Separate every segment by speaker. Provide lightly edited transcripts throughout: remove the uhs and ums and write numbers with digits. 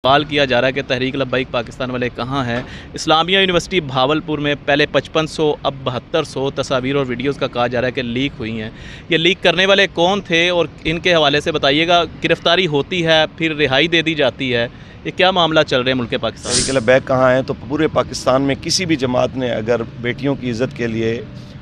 Speaker 1: سوال کیا جا رہا ہے کہ تحریک لبیک پاکستان والے کہاں ہیں۔ اسلامیہ یونیورسٹی بھاولپور میں پہلے 5500 اب 7200 تصاویر اور ویڈیوز کا کہا جا رہا ہے کہ لیک ہوئی ہیں۔ یہ لیک کرنے والے کون تھے اور ان کے حوالے سے بتائیے گا۔ گرفتاری ہوتی ہے پھر رہائی دے دی جاتی ہے، یہ کیا معاملہ چل رہے ہیں ملک پاکستان؟
Speaker 2: تحریک لبیک کہاں ہیں تو پورے پاکستان میں کسی بھی جماعت نے اگر بیٹیوں کی عزت کے لیے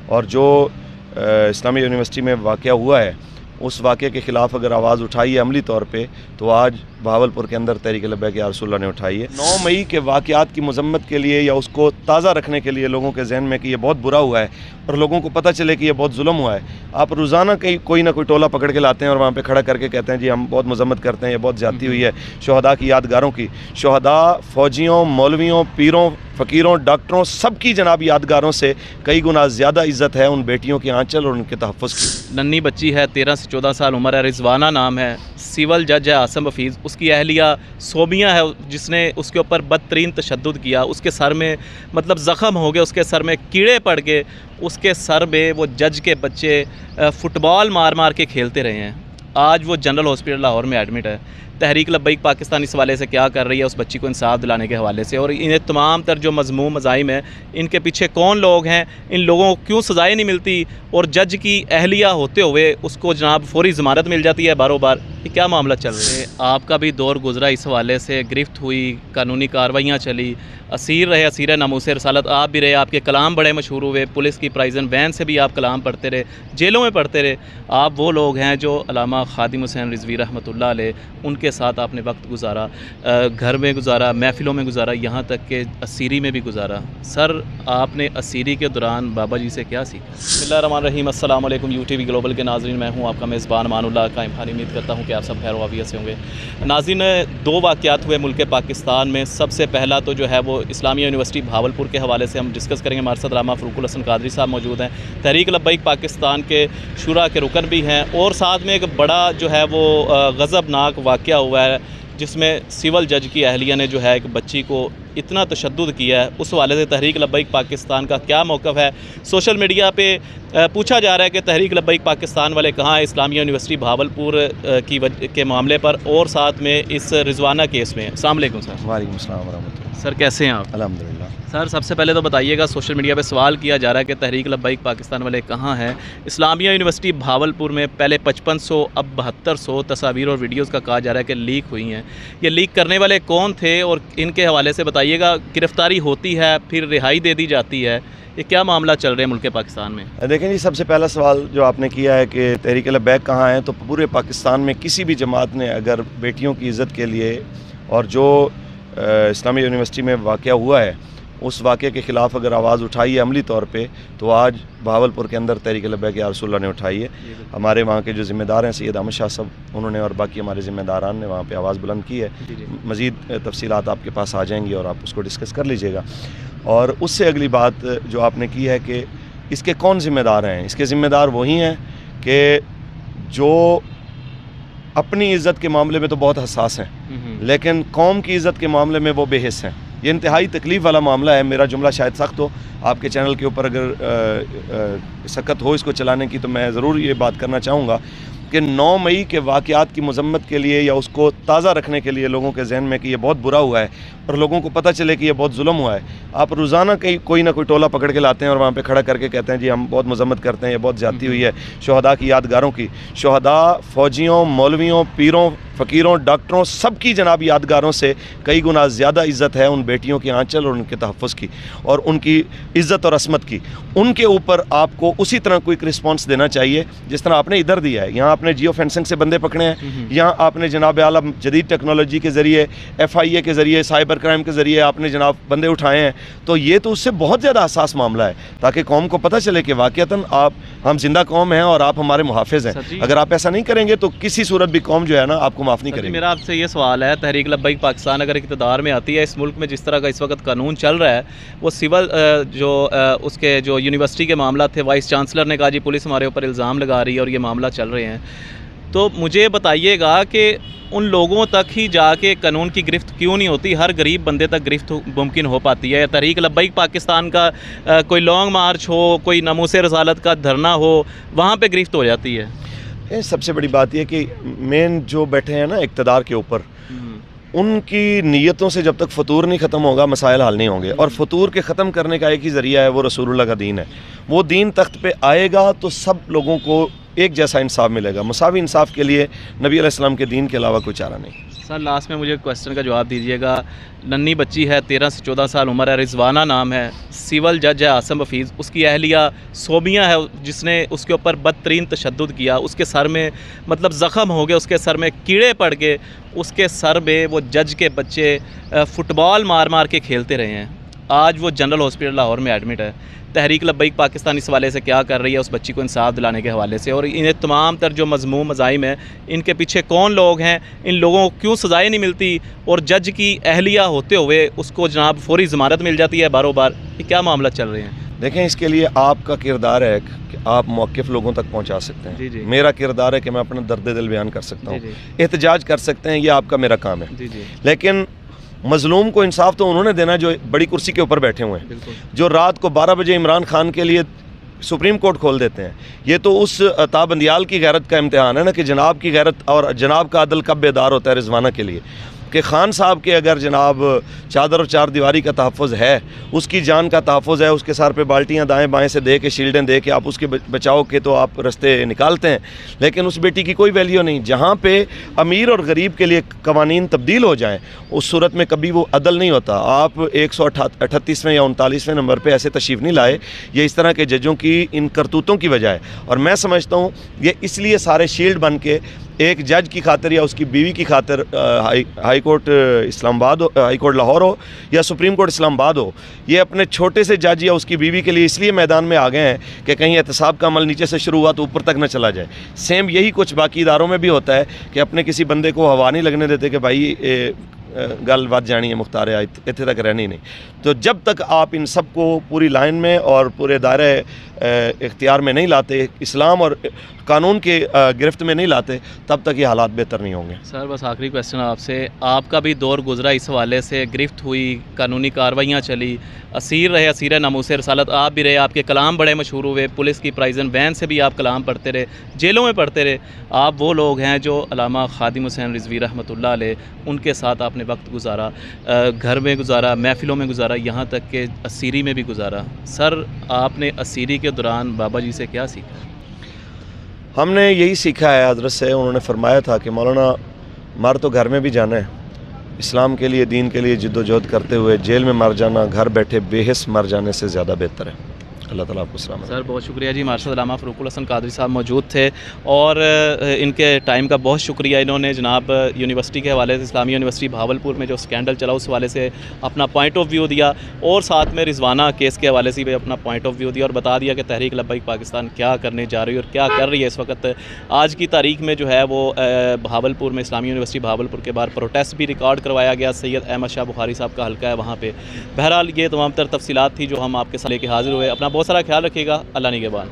Speaker 2: اور جو اسلامیہ یونیورسٹی میں واقعہ ہوا ہے اس واقعے کے خلاف اگر آواز اٹھائی ہے عملی طور پہ، تو آج بہاولپور کے اندر تحریک لبیک یا رسول اللہ نے اٹھائی ہے۔ 9 مئی کے واقعات کی مذمت کے لیے یا اس کو تازہ رکھنے کے لیے لوگوں کے ذہن میں کہ یہ بہت برا ہوا ہے اور لوگوں کو پتہ چلے کہ یہ بہت ظلم ہوا ہے۔ آپ روزانہ کوئی نہ کوئی ٹولہ پکڑ کے لاتے ہیں اور وہاں پہ کھڑا کر کے کہتے ہیں جی ہم بہت مذمت کرتے ہیں، یہ بہت زیادتی ہوئی ہے شہداء کی یادگاروں کی۔ شہداء فوجیوں، مولویوں، پیروں، فقیروں، ڈاکٹروں سب کی جناب یادگاروں سے کئی گنا زیادہ عزت ہے ان بیٹیوں کے آنچل اور ان کے تحفظ کی۔
Speaker 1: ننھی بچی ہے، 13 سے 14 سال عمر ہے، رضوانہ نام ہے، سول جج ہے عاصم حفیظ، اس کی اہلیہ صوبیہ ہے جس نے اس کے اوپر بدترین تشدد کیا، اس کے سر میں مطلب زخم ہو گئے، اس کے سر میں کیڑے پڑ گئے، اس کے سر میں وہ جج کے بچے فٹ بال مار مار کے کھیلتے رہے ہیں۔ آج وہ جنرل ہاسپٹل لاہور میں ایڈمٹ ہے۔ تحریک لبیک پاکستان اس حوالے سے کیا کر رہی ہے اس بچی کو انصاف دلانے کے حوالے سے، اور انہیں تمام تر جو مضموم مظاہم ہیں ان کے پیچھے کون لوگ ہیں، ان لوگوں کو کیوں سزائیں نہیں ملتی اور جج کی اہلیہ ہوتے ہوئے اس کو جناب فوری ضمانت مل جاتی ہے باروں بار، یہ کیا معاملہ چل رہا ہے؟ آپ کا بھی دور گزرا اس حوالے سے، گرفت ہوئی، قانونی کارروائیاں چلی، اسیر رہے، اسیر ناموس رسالت آپ بھی رہے، آپ کے کلام بڑے مشہور ہوئے، پولیس کی پرائزن وین سے بھی آپ کلام پڑھتے رہے، جیلوں میں پڑھتے رہے۔ آپ وہ لوگ ہیں جو علامہ خادم حسین رضوی رحمۃ اللہ علیہ ان کے ساتھ آپ نے وقت گزارا، گھر میں گزارا، محفلوں میں گزارا، یہاں تک کہ اسیری میں بھی گزارا۔ سر آپ نے اسیری کے دوران بابا جی سے کیا سیکھا؟ بسم اللہ الرحمن الرحیم، السلام علیکم یو ٹی وی گلوبل کے ناظرین، میں ہوں آپ کا میزبان امان اللہ قائم خان۔ امید کرتا ہوں کہ آپ سب خیر و عافیت سے ہوں گے۔ ناظرین، 2 واقعات ہوئے ملک پاکستان میں۔ سب سے پہلا تو جو ہے وہ اسلامیہ یونیورسٹی بھاولپور کے حوالے سے ہم ڈسکس کریں گے۔ ہمارے ساتھ علامہ فروق الحسن قادری صاحب موجود ہیں، تحریک لبیک پاکستان کے شورا کے رکن بھی ہیں، اور ساتھ میں ایک بڑا جو ہے وہ غضبناک واقعہ ہوا ہے جس میں سول جج کی اہلیہ نے جو ہے ایک بچی کو اتنا تشدد کیا ہے۔ اس حوالے سے تحریک لبیک پاکستان کا کیا موقف ہے؟ سوشل میڈیا پہ پوچھا جا رہا ہے کہ تحریک لبیک پاکستان والے کہاں ہیں اسلامیہ یونیورسٹی بھاولپور کے معاملے پر اور ساتھ میں اس رضوانہ کیس میں۔ السلام علیکم سر۔
Speaker 2: وعلیکم السلام ورحمۃ اللہ۔
Speaker 1: سر کیسے ہیں آپ؟
Speaker 2: الحمدللہ۔
Speaker 1: سر سب سے پہلے تو بتائیے گا، سوشل میڈیا پہ سوال کیا جا رہا ہے کہ تحریک لبیک پاکستان والے کہاں ہیں۔ اسلامیہ یونیورسٹی بھاولپور میں پہلے 5500 اب 7200 تصاویر اور ویڈیوز کا کہا جا رہا ہے کہ لیک ہوئی ہیں۔ یہ لیک کرنے والے کون تھے اور ان کے حوالے سے بتائیے گا۔ گرفتاری ہوتی ہے پھر رہائی دے دی جاتی ہے، یہ کیا معاملہ چل رہے ہیں ملک پاکستان میں؟
Speaker 2: دیکھیں جی، سب سے پہلا سوال جو آپ نے کیا ہے کہ تحریک لبیک کہاں ہیں، تو پورے پاکستان میں کسی بھی جماعت نے اگر بیٹیوں کی عزت کے لیے اور جو اسلامیہ یونیورسٹی میں واقعہ ہوا ہے اس واقعے کے خلاف اگر آواز اٹھائی ہے عملی طور پہ، تو آج بہاولپور کے اندر تحریک لبیک یا رسول اللہ نے اٹھائی ہے۔ ہمارے وہاں کے جو ذمہ دار ہیں سید احمد شاہ صاحب، انہوں نے اور باقی ہمارے ذمہ داران نے وہاں پہ آواز بلند کی ہے۔ مزید تفصیلات آپ کے پاس آ جائیں گی اور آپ اس کو ڈسکس کر لیجئے گا۔ اور اس سے اگلی بات جو آپ نے کی ہے کہ اس کے کون ذمہ دار ہیں، اس کے ذمہ دار وہی ہیں کہ جو اپنی عزت کے معاملے میں تو بہت حساس ہیں لیکن قوم کی عزت کے معاملے میں وہ بے حس ہیں۔ یہ انتہائی تکلیف والا معاملہ ہے۔ میرا جملہ شاید سخت ہو، آپ کے چینل کے اوپر اگر سکت ہو اس کو چلانے کی، تو میں ضرور یہ بات کرنا چاہوں گا کہ 9 مئی کے واقعات کی مذمت کے لیے یا اس کو تازہ رکھنے کے لیے لوگوں کے ذہن میں کہ یہ بہت برا ہوا ہے اور لوگوں کو پتہ چلے کہ یہ بہت ظلم ہوا ہے۔ آپ روزانہ کوئی نہ کوئی ٹولہ پکڑ کے لاتے ہیں اور وہاں پہ کھڑا کر کے کہتے ہیں جی ہم بہت مذمت کرتے ہیں، یہ بہت زیادتی ہوئی ہے شہداء کی یادگاروں کی۔ شہداء فوجیوں، مولویوں، پیروں، فقیروں، ڈاکٹروں سب کی جناب یادگاروں سے کئی گنا زیادہ عزت ہے ان بیٹیوں کے آنچل اور ان کے تحفظ کی اور ان کی عزت اور عصمت کی۔ ان کے اوپر آپ کو اسی طرح کوئی رسپانس دینا چاہیے جس طرح آپ نے ادھر دیا ہے۔ یہاں آپ نے جیو فینسنگ سے بندے پکڑے ہیں، یہاں آپ نے جناب اعلیٰ جدید ٹیکنالوجی کے ذریعے FIA کے ذریعے سائبر کرائم کے ذریعے آپ نے جناب بندے اٹھائے ہیں، تو یہ تو اس سے بہت زیادہ حساس معاملہ ہے تاکہ قوم کو پتہ چلے کہ واقعتاً ہم زندہ قوم ہیں اور آپ ہمارے محافظ ہیں۔ اگر آپ ایسا نہیں کریں گے تو کسی صورت بھی قوم جو ہے نا آپ کو معاف نہیں کرے گی۔
Speaker 1: میرا آپ سے یہ سوال ہے، تحریک لبیک پاکستان اگر اقتدار میں آتی ہے، اس ملک میں جس طرح کا اس وقت قانون چل رہا ہے، وہ سول جو اس کے جو یونیورسٹی کے معاملہ تھے، وائس چانسلر نے کہا جی پولیس ہمارے اوپر الزام لگا رہی ہے اور یہ معاملہ چل رہے ہیں، تو مجھے بتائیے گا کہ ان لوگوں تک ہی جا کے قانون کی گرفت کیوں نہیں ہوتی؟ ہر غریب بندے تک گرفت ممکن ہو پاتی ہے۔ تحریک لبیک پاکستان کا کوئی لانگ مارچ ہو، کوئی ناموس رسالت کا دھرنا ہو، وہاں پہ گرفت ہو جاتی ہے۔
Speaker 2: سب سے بڑی بات یہ کہ مین جو بیٹھے ہیں نا اقتدار کے اوپر، ان کی نیتوں سے جب تک فطور نہیں ختم ہوگا مسائل حل نہیں ہوں گے، اور فطور کے ختم کرنے کا ایک ہی ذریعہ ہے، وہ رسول اللہ کا دین ہے۔ وہ دین تخت پہ آئے گا تو سب لوگوں کو ایک جیسا انصاف ملے گا۔ مساوی انصاف کے لیے نبی علیہ السلام کے دین کے علاوہ کوئی چارہ نہیں۔
Speaker 1: سر لاسٹ میں مجھے کویسچن کا جواب دیجیے گا، ننھی بچی ہے، 13 سے 14 سال عمر ہے، رضوانہ نام ہے، سول جج ہے عاصم حفیظ، اس کی اہلیہ صوبیہ ہے جس نے اس کے اوپر بدترین تشدد کیا، اس کے سر میں مطلب زخم ہو گئے، اس کے سر میں کیڑے پڑ گئے، اس کے سر میں وہ جج کے بچے فٹ بال مار مار کے کھیلتے رہے ہیں۔ آج وہ جنرل ہاسپٹل لاہور میں ایڈمٹ ہے۔ تحریک لبیک پاکستان اس حوالے سے کیا کر رہی ہے اس بچی کو انصاف دلانے کے حوالے سے، اور انہیں تمام تر جو مذموم مظالم ہیں ان کے پیچھے کون لوگ ہیں، ان لوگوں کو کیوں سزائیں نہیں ملتی، اور جج کی اہلیہ ہوتے ہوئے اس کو جناب فوری ضمانت مل جاتی ہے باروں بار، یہ کیا معاملہ چل رہے ہیں؟
Speaker 2: دیکھیں، اس کے لیے آپ کا کردار ہے کہ آپ موقف لوگوں تک پہنچا سکتے ہیں۔
Speaker 1: جی
Speaker 2: میرا کردار ہے کہ میں اپنا درد دل بیان کر سکتا ہوں،
Speaker 1: جی
Speaker 2: احتجاج کر سکتے ہیں، یہ آپ کا میرا کام ہے۔
Speaker 1: جی
Speaker 2: لیکن مظلوم کو انصاف تو انہوں نے دینا جو بڑی کرسی کے اوپر بیٹھے ہوئے ہیں،
Speaker 1: بالکل،
Speaker 2: جو رات کو 12 بجے عمران خان کے لیے سپریم کورٹ کھول دیتے ہیں۔ یہ تو اس عطا بندیال کی غیرت کا امتحان ہے نا، کہ جناب کی غیرت اور جناب کا عدل کب بیدار ہوتا ہے رضوانہ کے لیے، کہ خان صاحب کے اگر جناب چادر اور چار دیواری کا تحفظ ہے، اس کی جان کا تحفظ ہے، اس کے سر پہ بالٹیاں دائیں بائیں سے دے کے شیلڈیں دے کے آپ اس کے بچاؤ کے تو آپ رستے نکالتے ہیں، لیکن اس بیٹی کی کوئی ویلیو نہیں۔ جہاں پہ امیر اور غریب کے لیے قوانین تبدیل ہو جائیں، اس صورت میں کبھی وہ عدل نہیں ہوتا۔ آپ 138ویں یا 39ویں نمبر پہ ایسے تشریف نہیں لائے، یہ اس طرح کے ججوں کی ان کرتوتوں کی وجہ ہے، اور میں سمجھتا ہوں یہ اس لیے سارے شیلڈ بن کے ایک جج کی خاطر یا اس کی بیوی کی خاطر ہائی کورٹ اسلام آباد ہائی کورٹ لاہور ہو یا سپریم کورٹ اسلام آباد ہو، یہ اپنے چھوٹے سے جج یا اس کی بیوی کے لیے اس لیے میدان میں آ گئے ہیں کہ کہیں احتساب کا عمل نیچے سے شروع ہوا تو اوپر تک نہ چلا جائے۔ سیم یہی کچھ باقی اداروں میں بھی ہوتا ہے کہ اپنے کسی بندے کو ہوا نہیں لگنے دیتے کہ بھائی گل بات جانی ہے، مختار اتنے تک رہنی نہیں۔ تو جب تک آپ ان سب کو پوری لائن میں اور پورے دائرہ اختیار میں نہیں لاتے، اسلام اور قانون کے گرفت میں نہیں لاتے، تب تک یہ حالات بہتر نہیں ہوں گے۔
Speaker 1: سر بس آخری کویسچن آپ سے، آپ کا بھی دور گزرا اس حوالے سے، گرفت ہوئی، قانونی کارروائیاں چلی، اسیر رہے، اسیر ناموس رسالت آپ بھی رہے، آپ کے کلام بڑے مشہور ہوئے، پولیس کی پرائزن وین سے بھی آپ کلام پڑھتے رہے، جیلوں میں پڑھتے رہے۔ آپ وہ لوگ ہیں جو علامہ خادم حسین رضوی رحمۃ اللہ علیہ ان کے ساتھ آپ نے وقت گزارا، گھر میں گزارا، محفلوں میں گزارا، یہاں تک کہ اسیری میں بھی گزارا۔ سر آپ نے اسیری کے دوران بابا جی سے کیا سیکھا؟
Speaker 2: ہم نے یہی سیکھا ہے حضرت سے، انہوں نے فرمایا تھا کہ مولانا مر تو گھر میں بھی جانا ہے، اسلام کے لیے دین کے لیے جد و جہد کرتے ہوئے جیل میں مر جانا گھر بیٹھے بے حس مر جانے سے زیادہ بہتر ہے۔ اللہ تعالیٰ آپ کو سلامت۔
Speaker 1: سر بہت شکریہ جی، مارشد علامہ فروق الحسن قادری صاحب موجود تھے، اور ان کے ٹائم کا بہت شکریہ، انہوں نے جناب یونیورسٹی کے حوالے سے، اسلامی یونیورسٹی بھاولپور میں جو اسکینڈل چلا اس حوالے سے اپنا پوائنٹ آف ویو دیا، اور ساتھ میں رضوانہ کیس کے حوالے سے بھی اپنا پوائنٹ آف ویو دیا، اور بتا دیا کہ تحریک لبیک پاکستان کیا کرنے جا رہی ہے اور کیا کر رہی ہے اس وقت۔ آج کی تاریخ میں جو ہے وہ بھاولپور میں اسلامی یونیورسٹی بھاولپور کے باہر پروٹیسٹ بھی ریکارڈ کروایا گیا، سید احمد شاہ بخاری صاحب کا حلقہ ہے وہاں پہ۔ بہرحال یہ تمام تر تفصیلات تھی جو ہم آپ کے ساتھ لے کے حاضر ہوئے۔ اپنا بہت سارا خیال رکھیے گا، اللہ نگہبان۔